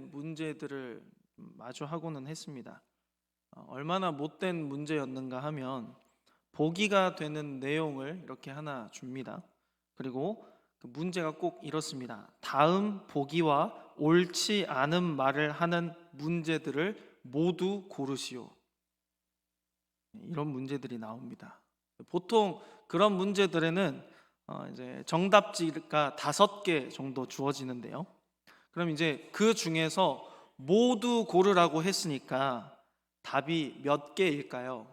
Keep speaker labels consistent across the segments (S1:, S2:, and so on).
S1: 못된 문제들을 마주하고는 했습니다. 얼마나 못된 문제였는가 하면 보기가 되는 내용을 이렇게 하나 줍니다. 그리고 그 문제가 꼭 이렇습니다. 다음 보기와 옳지 않은 말을 하는 문제들을 모두 고르시오. 이런 문제들이 나옵니다. 보통 그런 문제들에는 이제 정답지가 5개 정도 주어지는데요. 그럼 이제 그 중에서 모두 고르라고 했으니까 답이 몇 개일까요?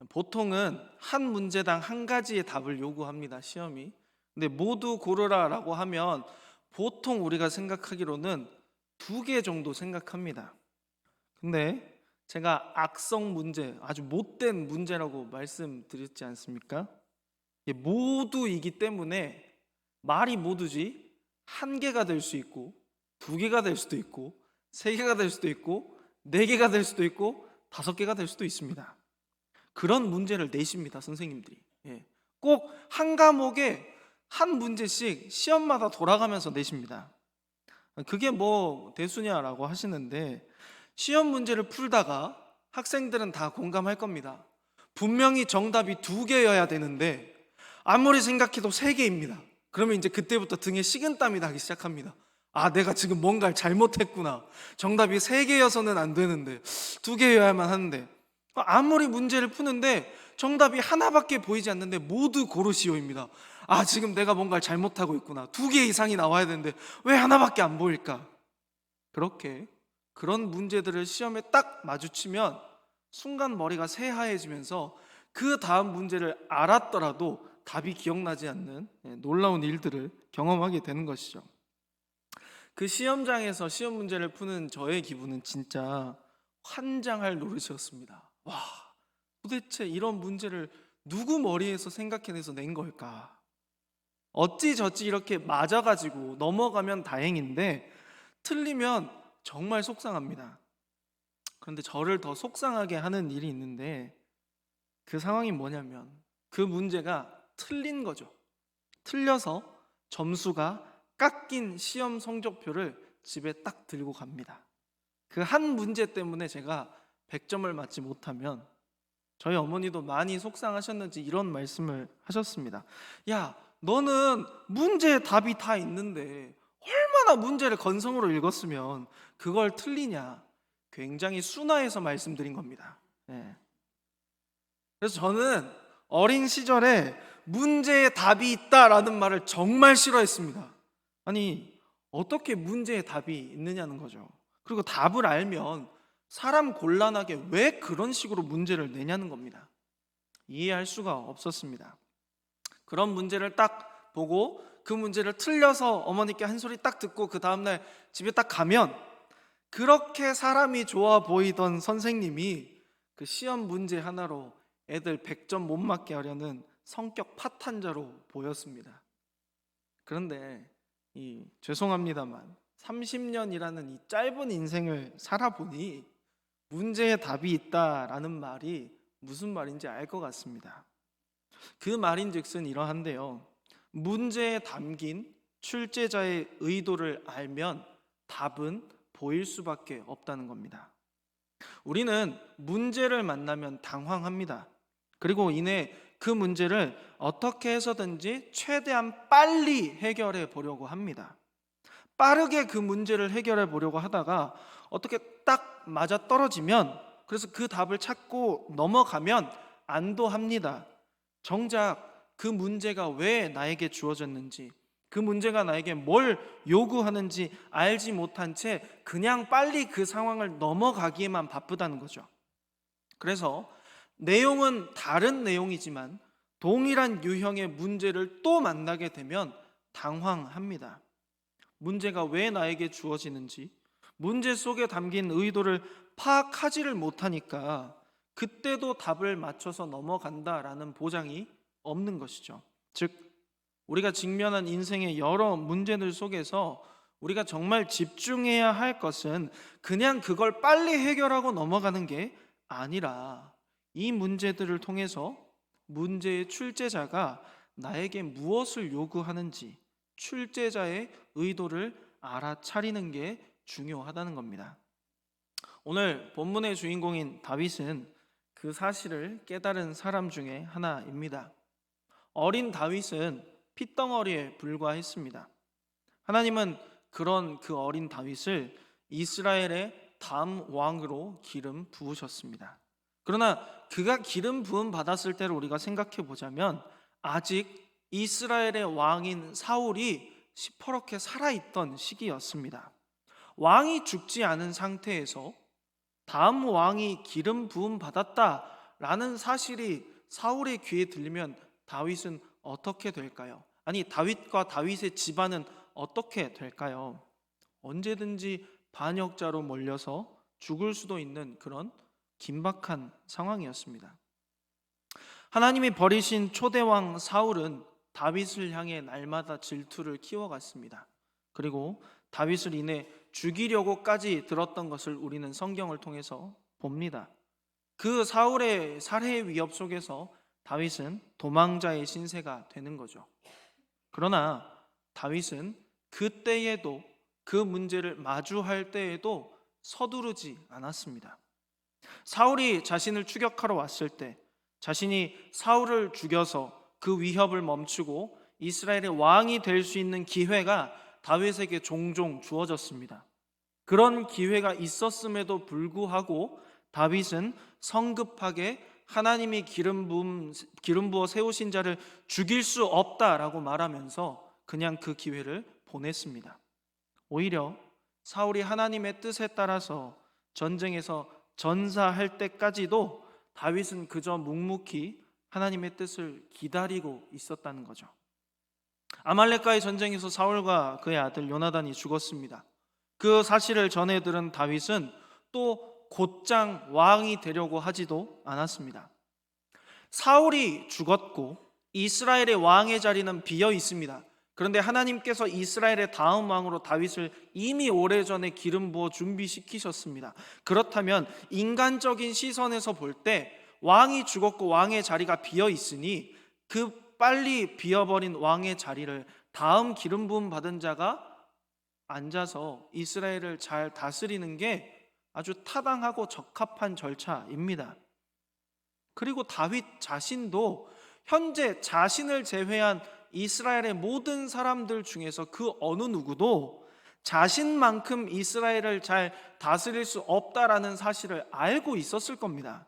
S1: 보통은 한 문제당 한 가지의 답을 요구합니다, 시험이. 근데 모두 고르라라고 하면 보통 우리가 생각하기로는 2개 정도 생각합니다. 근데 제가 악성 문제, 아주 못된 문제라고 말씀드렸지 않습니까? 이게 모두이기 때문에 말이 모두지 한 개가 될 수 있고 2개가 될 수도 있고 3개가 될 수도 있고 4개가 될 수도 있고 5개가 될 수도 있습니다. 그런 문제를 내십니다, 선생님들이. 꼭 한 과목에 한 문제씩 시험마다 돌아가면서 내십니다. 그게 뭐 대수냐라고 하시는데, 시험 문제를 풀다가 학생들은 다 공감할 겁니다. 분명히 정답이 2개여야 되는데 아무리 생각해도 3개입니다. 그러면 이제 그때부터 등에 식은땀이 나기 시작합니다. 아, 내가 지금 뭔가를 잘못했구나. 정답이 3개여서는 안 되는데 2개여야만 하는데, 아무리 문제를 푸는데 정답이 하나밖에 보이지 않는데 모두 고르시오입니다. 아, 지금 내가 뭔가를 잘못하고 있구나. 2개 이상이 나와야 되는데 왜 하나밖에 안 보일까? 그렇게 그런 문제들을 시험에 딱 마주치면 순간 머리가 새하얘지면서 그 다음 문제를 알았더라도 답이 기억나지 않는 놀라운 일들을 경험하게 되는 것이죠. 그 시험장에서 시험 문제를 푸는 저의 기분은 진짜 환장할 노릇이었습니다. 와, 도대체 이런 문제를 누구 머리에서 생각해내서 낸 걸까? 어찌저찌 이렇게 맞아가지고 넘어가면 다행인데 틀리면 정말 속상합니다. 그런데 저를 더 속상하게 하는 일이 있는데, 그 상황이 뭐냐면 그 문제가 틀린 거죠. 틀려서 점수가 깎인 시험 성적표를 집에 딱 들고 갑니다. 그 한 문제 때문에 제가 100점을 맞지 못하면 저희 어머니도 많이 속상하셨는지 이런 말씀을 하셨습니다. 야, 너는 문제의 답이 다 있는데 얼마나 문제를 건성으로 읽었으면 그걸 틀리냐. 굉장히 순화해서 말씀드린 겁니다. 그래서 저는 어린 시절에 문제의 답이 있다라는 말을 정말 싫어했습니다. 아니, 어떻게 문제의 답이 있느냐는 거죠. 그리고 답을 알면 사람 곤란하게 왜 그런 식으로 문제를 내냐는 겁니다. 이해할 수가 없었습니다. 그런 문제를 딱 보고 그 문제를 틀려서 어머니께 한 소리 딱 듣고 그 다음날 집에 딱 가면 그렇게 사람이 좋아 보이던 선생님이 그 시험 문제 하나로 애들 100점 못 맞게 하려는 성격 파탄자로 보였습니다. 그런데 죄송합니다만 30년이라는 이 짧은 인생을 살아보니 문제에 답이 있다라는 말이 무슨 말인지 알 것 같습니다. 그 말인즉슨 이러한데요. 문제에 담긴 출제자의 의도를 알면 답은 보일 수밖에 없다는 겁니다. 우리는 문제를 만나면 당황합니다. 그리고 이내 그 문제를 어떻게 해서든지 최대한 빨리 해결해 보려고 합니다. 빠르게 그 문제를 해결해 보려고 하다가 어떻게 딱 맞아 떨어지면, 그래서 그 답을 찾고 넘어가면 안도합니다. 정작 그 문제가 왜 나에게 주어졌는지, 그 문제가 나에게 뭘 요구하는지 알지 못한 채 그냥 빨리 그 상황을 넘어가기에만 바쁘다는 거죠. 그래서 내용은 다른 내용이지만 동일한 유형의 문제를 또 만나게 되면 당황합니다. 문제가 왜 나에게 주어지는지, 문제 속에 담긴 의도를 파악하지를 못하니까 그때도 답을 맞춰서 넘어간다라는 보장이 없는 것이죠. 즉, 우리가 직면한 인생의 여러 문제들 속에서 우리가 정말 집중해야 할 것은 그냥 그걸 빨리 해결하고 넘어가는 게 아니라 이 문제들을 통해서 문제의 출제자가 나에게 무엇을 요구하는지 출제자의 의도를 알아차리는 게 중요하다는 겁니다. 오늘 본문의 주인공인 다윗은 그 사실을 깨달은 사람 중에 하나입니다. 어린 다윗은 핏덩어리에 불과했습니다. 하나님은 그런 그 어린 다윗을 이스라엘의 다음 왕으로 기름 부으셨습니다. 그러나 그가 기름 부음 받았을 때를 우리가 생각해 보자면 아직 이스라엘의 왕인 사울이 시퍼렇게 살아있던 시기였습니다. 왕이 죽지 않은 상태에서 다음 왕이 기름 부음 받았다라는 사실이 사울의 귀에 들리면 다윗은 어떻게 될까요? 아니, 다윗과 다윗의 집안은 어떻게 될까요? 언제든지 반역자로 몰려서 죽을 수도 있는 그런 긴박한 상황이었습니다. 하나님이 버리신 초대왕 사울은 다윗을 향해 날마다 질투를 키워갔습니다. 그리고 다윗을 인해 죽이려고까지 들었던 것을 우리는 성경을 통해서 봅니다. 그 사울의 살해 위협 속에서 다윗은 도망자의 신세가 되는 거죠. 그러나 다윗은 그때에도 그 문제를 마주할 때에도 서두르지 않았습니다. 사울이 자신을 추격하러 왔을 때 자신이 사울을 죽여서 그 위협을 멈추고 이스라엘의 왕이 될 수 있는 기회가 다윗에게 종종 주어졌습니다. 그런 기회가 있었음에도 불구하고 다윗은 성급하게 하나님이 기름 부어 세우신 자를 죽일 수 없다라고 말하면서 그냥 그 기회를 보냈습니다. 오히려 사울이 하나님의 뜻에 따라서 전쟁에서 전사할 때까지도 다윗은 그저 묵묵히 하나님의 뜻을 기다리고 있었다는 거죠. 아말렉과의 전쟁에서 사울과 그의 아들 요나단이 죽었습니다. 그 사실을 전해 들은 다윗은 또 곧장 왕이 되려고 하지도 않았습니다. 사울이 죽었고 이스라엘의 왕의 자리는 비어 있습니다. 그런데 하나님께서 이스라엘의 다음 왕으로 다윗을 이미 오래전에 기름 부어 준비시키셨습니다. 그렇다면 인간적인 시선에서 볼 때 왕이 죽었고 왕의 자리가 비어 있으니 그 빨리 비어버린 왕의 자리를 다음 기름 부음 받은 자가 앉아서 이스라엘을 잘 다스리는 게 아주 타당하고 적합한 절차입니다. 그리고 다윗 자신도 현재 자신을 제외한 이스라엘의 모든 사람들 중에서 그 어느 누구도 자신만큼 이스라엘을 잘 다스릴 수 없다라는 사실을 알고 있었을 겁니다.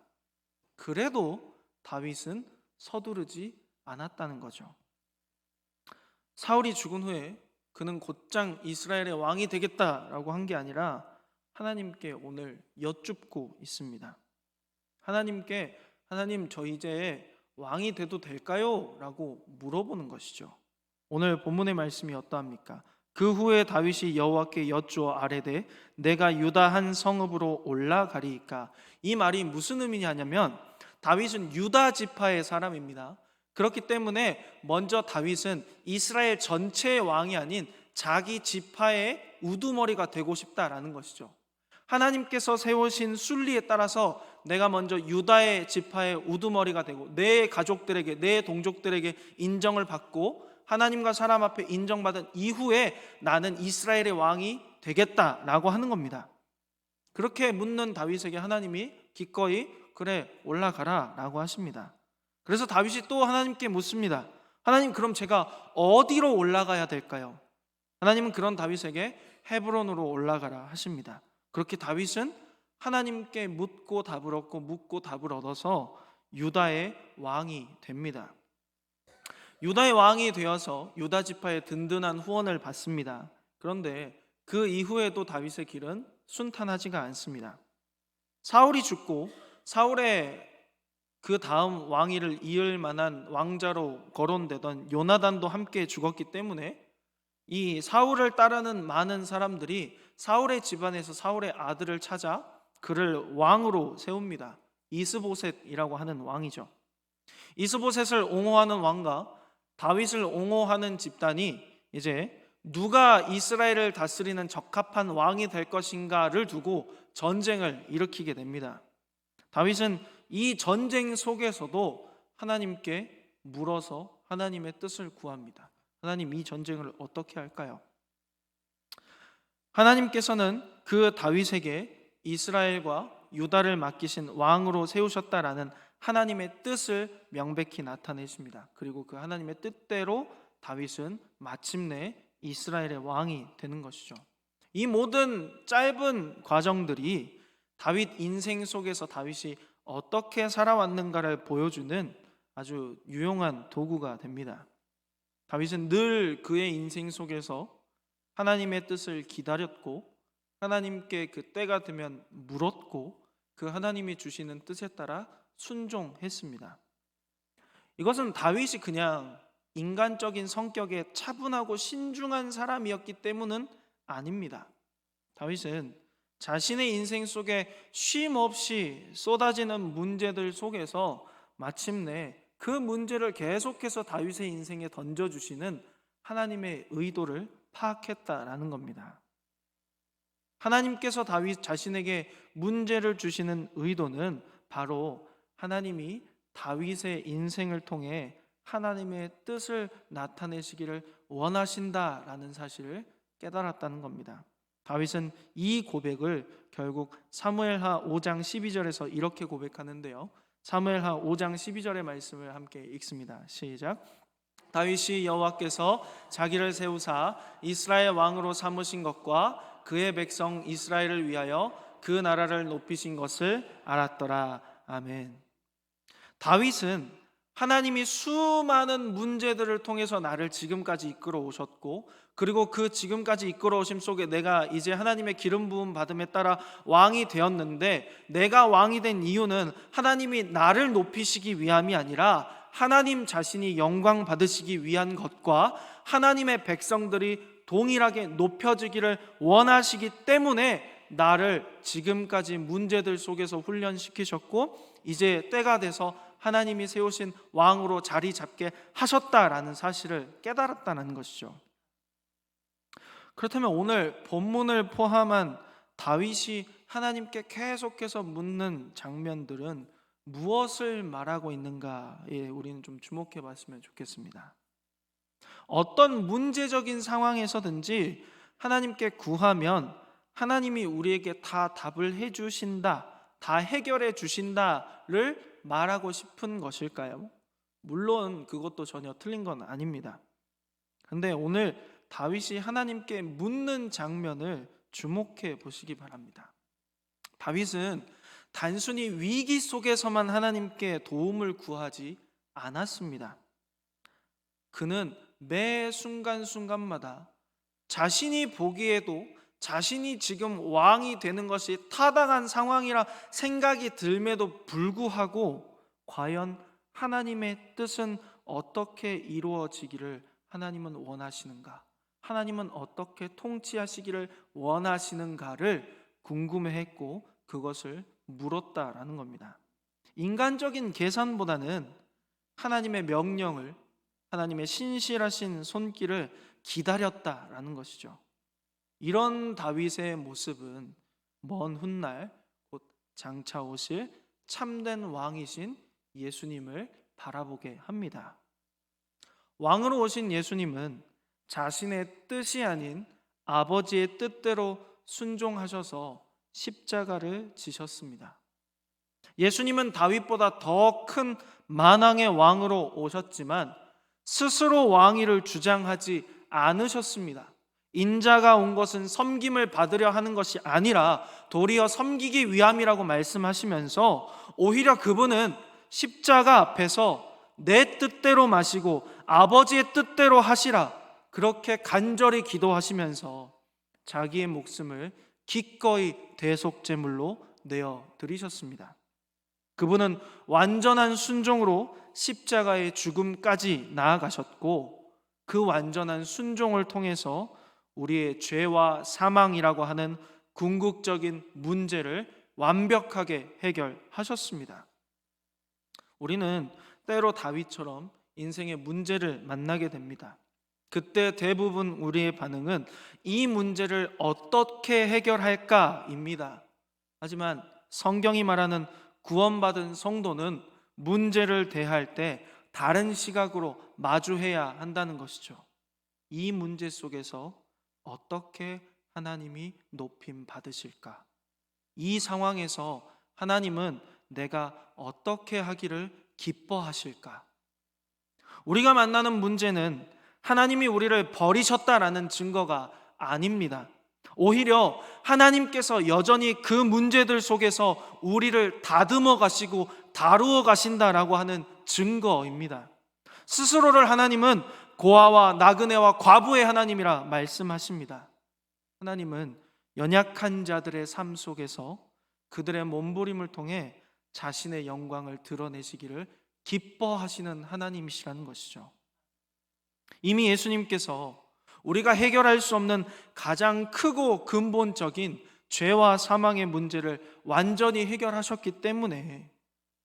S1: 그래도 다윗은 서두르지 않았다는 거죠. 사울이 죽은 후에 그는 곧장 이스라엘의 왕이 되겠다라고 한 게 아니라 하나님께 오늘 여쭙고 있습니다. 하나님께 하나님, 저 이제 왕이 돼도 될까요? 라고 물어보는 것이죠. 오늘 본문의 말씀이 어떠합니까? 그 후에 다윗이 여호와께 여쭈어 아뢰되 내가 유다 한 성읍으로 올라가리이까. 이 말이 무슨 의미냐면 다윗은 유다 지파의 사람입니다. 그렇기 때문에 먼저 다윗은 이스라엘 전체의 왕이 아닌 자기 지파의 우두머리가 되고 싶다라는 것이죠. 하나님께서 세우신 순리에 따라서 내가 먼저 유다의 지파의 우두머리가 되고 내 가족들에게, 내 동족들에게 인정을 받고 하나님과 사람 앞에 인정받은 이후에 나는 이스라엘의 왕이 되겠다라고 하는 겁니다. 그렇게 묻는 다윗에게 하나님이 기꺼이 그래 올라가라 라고 하십니다. 그래서 다윗이 또 하나님께 묻습니다. 하나님, 그럼 제가 어디로 올라가야 될까요? 하나님은 그런 다윗에게 헤브론으로 올라가라 하십니다. 그렇게 다윗은 하나님께 묻고 답을 얻고 묻고 답을 얻어서 유다의 왕이 됩니다. 유다의 왕이 되어서 유다 지파의 든든한 후원을 받습니다. 그런데 그 이후에도 다윗의 길은 순탄하지가 않습니다. 사울이 죽고 사울의 그 다음 왕위를 이을 만한 왕자로 거론되던 요나단도 함께 죽었기 때문에 이 사울을 따르는 많은 사람들이 사울의 집안에서 사울의 아들을 찾아 그를 왕으로 세웁니다. 이스보셋이라고 하는 왕이죠. 이스보셋을 옹호하는 왕과 다윗을 옹호하는 집단이 이제 누가 이스라엘을 다스리는 적합한 왕이 될 것인가를 두고 전쟁을 일으키게 됩니다. 다윗은 이 전쟁 속에서도 하나님께 물어서 하나님의 뜻을 구합니다. 하나님, 이 전쟁을 어떻게 할까요? 하나님께서는 그 다윗에게 이스라엘과 유다를 맡기신 왕으로 세우셨다라는 하나님의 뜻을 명백히 나타내십니다. 그리고 그 하나님의 뜻대로 다윗은 마침내 이스라엘의 왕이 되는 것이죠. 이 모든 짧은 과정들이 다윗 인생 속에서 다윗이 어떻게 살아왔는가를 보여주는 아주 유용한 도구가 됩니다. 다윗은 늘 그의 인생 속에서 하나님의 뜻을 기다렸고, 하나님께 그 때가 되면 물었고, 그 하나님이 주시는 뜻에 따라 순종했습니다. 이것은 다윗이 그냥 인간적인 성격에 차분하고 신중한 사람이었기 때문은 아닙니다. 다윗은 자신의 인생 속에 쉼 없이 쏟아지는 문제들 속에서 마침내 그 문제를 계속해서 다윗의 인생에 던져주시는 하나님의 의도를 파악했다라는 겁니다. 하나님께서 다윗 자신에게 문제를 주시는 의도는 바로 하나님이 다윗의 인생을 통해 하나님의 뜻을 나타내시기를 원하신다라는 사실을 깨달았다는 겁니다. 다윗은 이 고백을 결국 사무엘하 5장 12절에서 이렇게 고백하는데요. 사무엘하 5장 12절의 말씀을 함께 읽습니다. 시작. 다윗이 여호와께서 자기를 세우사 이스라엘 왕으로 삼으신 것과 그의 백성 이스라엘을 위하여 그 나라를 높이신 것을 알았더라. 아멘. 다윗은 하나님이 수많은 문제들을 통해서 나를 지금까지 이끌어 오셨고, 그리고 그 지금까지 이끌어 오심 속에 내가 이제 하나님의 기름 부음 받음에 따라 왕이 되었는데, 내가 왕이 된 이유는 하나님이 나를 높이시기 위함이 아니라 하나님 자신이 영광 받으시기 위한 것과 하나님의 백성들이 동일하게 높여지기를 원하시기 때문에 나를 지금까지 문제들 속에서 훈련시키셨고, 이제 때가 돼서 하나님이 세우신 왕으로 자리 잡게 하셨다라는 사실을 깨달았다는 것이죠. 그렇다면 오늘 본문을 포함한 다윗이 하나님께 계속해서 묻는 장면들은 무엇을 말하고 있는가에 우리는 좀 주목해 봤으면 좋겠습니다. 어떤 문제적인 상황에서든지 하나님께 구하면 하나님이 우리에게 다 답을 해 주신다, 다 해결해 주신다를 말하고 싶은 것일까요? 물론 그것도 전혀 틀린 건 아닙니다. 그런데 오늘 다윗이 하나님께 묻는 장면을 주목해 보시기 바랍니다. 다윗은 단순히 위기 속에서만 하나님께 도움을 구하지 않았습니다. 그는 매 순간순간마다 자신이 보기에도 자신이 지금 왕이 되는 것이 타당한 상황이라 생각이 들매도 불구하고 과연 하나님의 뜻은 어떻게 이루어지기를 하나님은 원하시는가? 하나님은 어떻게 통치하시기를 원하시는가를 궁금해했고 그것을 물었다라는 겁니다. 인간적인 계산보다는 하나님의 명령을, 하나님의 신실하신 손길을 기다렸다라는 것이죠. 이런 다윗의 모습은 먼 훗날 곧 장차 오실 참된 왕이신 예수님을 바라보게 합니다. 왕으로 오신 예수님은 자신의 뜻이 아닌 아버지의 뜻대로 순종하셔서 십자가를 지셨습니다. 예수님은 다윗보다 더 큰 만왕의 왕으로 오셨지만 스스로 왕위를 주장하지 않으셨습니다. 인자가 온 것은 섬김을 받으려 하는 것이 아니라 도리어 섬기기 위함이라고 말씀하시면서 오히려 그분은 십자가 앞에서 내 뜻대로 마시고 아버지의 뜻대로 하시라, 그렇게 간절히 기도하시면서 자기의 목숨을 기꺼이 대속제물로 내어드리셨습니다. 그분은 완전한 순종으로 십자가의 죽음까지 나아가셨고, 그 완전한 순종을 통해서 우리의 죄와 사망이라고 하는 궁극적인 문제를 완벽하게 해결하셨습니다. 우리는 때로 다윗처럼 인생의 문제를 만나게 됩니다. 그때 대부분 우리의 반응은 이 문제를 어떻게 해결할까입니다. 하지만 성경이 말하는 구원받은 성도는 문제를 대할 때 다른 시각으로 마주해야 한다는 것이죠. 이 문제 속에서 어떻게 하나님이 높임 받으실까? 이 상황에서 하나님은 내가 어떻게 하기를 기뻐하실까? 우리가 만나는 문제는 하나님이 우리를 버리셨다라는 증거가 아닙니다. 오히려 하나님께서 여전히 그 문제들 속에서 우리를 다듬어 가시고 다루어 가신다라고 하는 증거입니다. 스스로를 하나님은 고아와 나그네와 과부의 하나님이라 말씀하십니다. 하나님은 연약한 자들의 삶 속에서 그들의 몸부림을 통해 자신의 영광을 드러내시기를 기뻐하시는 하나님이시라는 것이죠. 이미 예수님께서 우리가 해결할 수 없는 가장 크고 근본적인 죄와 사망의 문제를 완전히 해결하셨기 때문에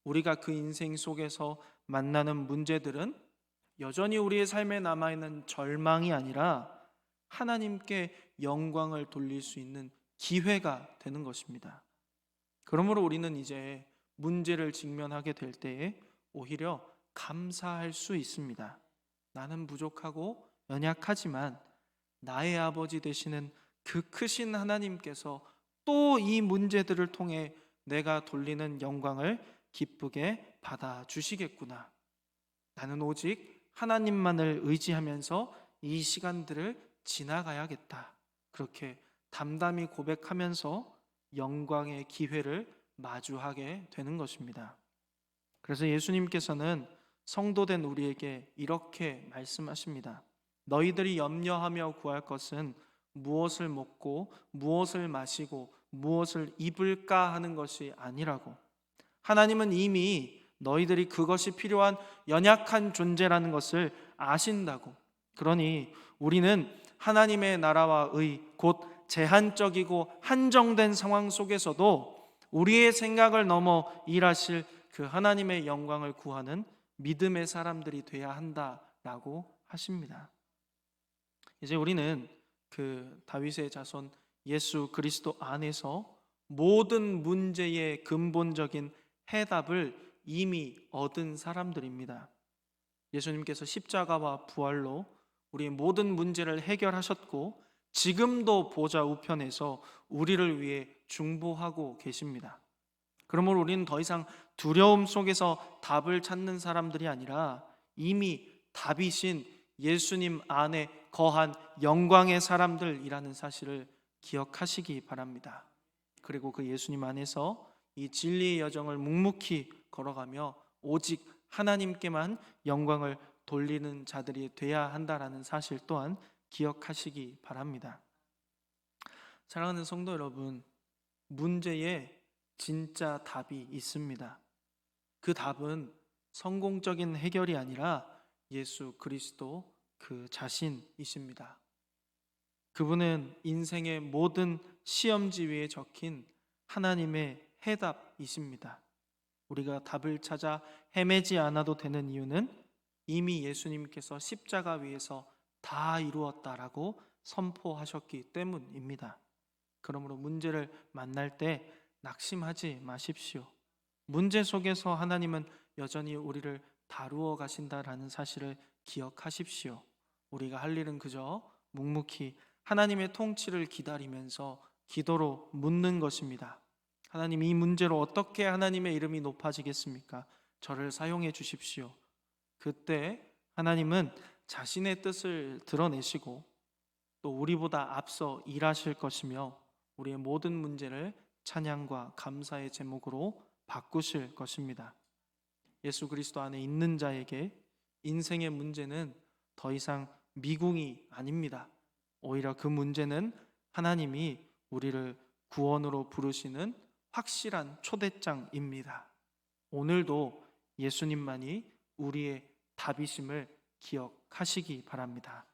S1: 우리가 그 인생 속에서 만나는 문제들은 여전히 우리의 삶에 남아있는 절망이 아니라 하나님께 영광을 돌릴 수 있는 기회가 되는 것입니다. 그러므로 우리는 이제 문제를 직면하게 될 때에 오히려 감사할 수 있습니다. 나는 부족하고 연약하지만 나의 아버지 되시는 그 크신 하나님께서 또 이 문제들을 통해 내가 돌리는 영광을 기쁘게 받아주시겠구나. 나는 오직 하나님만을 의지하면서 이 시간들을 지나가야겠다. 그렇게 담담히 고백하면서 영광의 기회를 마주하게 되는 것입니다. 그래서 예수님께서는 성도된 우리에게 이렇게 말씀하십니다. 너희들이 염려하며 구할 것은 무엇을 먹고 무엇을 마시고 무엇을 입을까 하는 것이 아니라고. 하나님은 이미 너희들이 그것이 필요한 연약한 존재라는 것을 아신다고. 그러니 우리는 하나님의 나라와 의, 곧 제한적이고 한정된 상황 속에서도 우리의 생각을 넘어 일하실 그 하나님의 영광을 구하는 믿음의 사람들이 돼야 한다라고 하십니다. 이제 우리는 그 다윗의 자손 예수 그리스도 안에서 모든 문제의 근본적인 해답을 이미 얻은 사람들입니다. 예수님께서 십자가와 부활로 우리의 모든 문제를 해결하셨고 지금도 보좌 우편에서 우리를 위해 중보하고 계십니다. 그러므로 우리는 더 이상 두려움 속에서 답을 찾는 사람들이 아니라 이미 답이신 예수님 안에 거한 영광의 사람들이라는 사실을 기억하시기 바랍니다. 그리고 그 예수님 안에서 이 진리의 여정을 묵묵히 걸어가며 오직 하나님께만 영광을 돌리는 자들이 돼야 한다라는 사실 또한 기억하시기 바랍니다. 사랑하는 성도 여러분, 문제에 진짜 답이 있습니다. 그 답은 성공적인 해결이 아니라 예수 그리스도 그 자신이십니다. 그분은 인생의 모든 시험지 위에 적힌 하나님의 해답이십니다. 우리가 답을 찾아 헤매지 않아도 되는 이유는 이미 예수님께서 십자가 위에서 다 이루었다라고 선포하셨기 때문입니다. 그러므로 문제를 만날 때 낙심하지 마십시오. 문제 속에서 하나님은 여전히 우리를 다루어 가신다라는 사실을 기억하십시오. 우리가 할 일은 그저 묵묵히 하나님의 통치를 기다리면서 기도로 묻는 것입니다. 하나님, 이 문제로 어떻게 하나님의 이름이 높아지겠습니까? 저를 사용해 주십시오. 그때 하나님은 자신의 뜻을 드러내시고 또 우리보다 앞서 일하실 것이며 우리의 모든 문제를 찬양과 감사의 제목으로 바꾸실 것입니다. 예수 그리스도 안에 있는 자에게 인생의 문제는 더 이상 미궁이 아닙니다. 오히려 그 문제는 하나님이 우리를 구원으로 부르시는 확실한 초대장입니다. 오늘도 예수님만이 우리의 답이심을 기억하시기 바랍니다.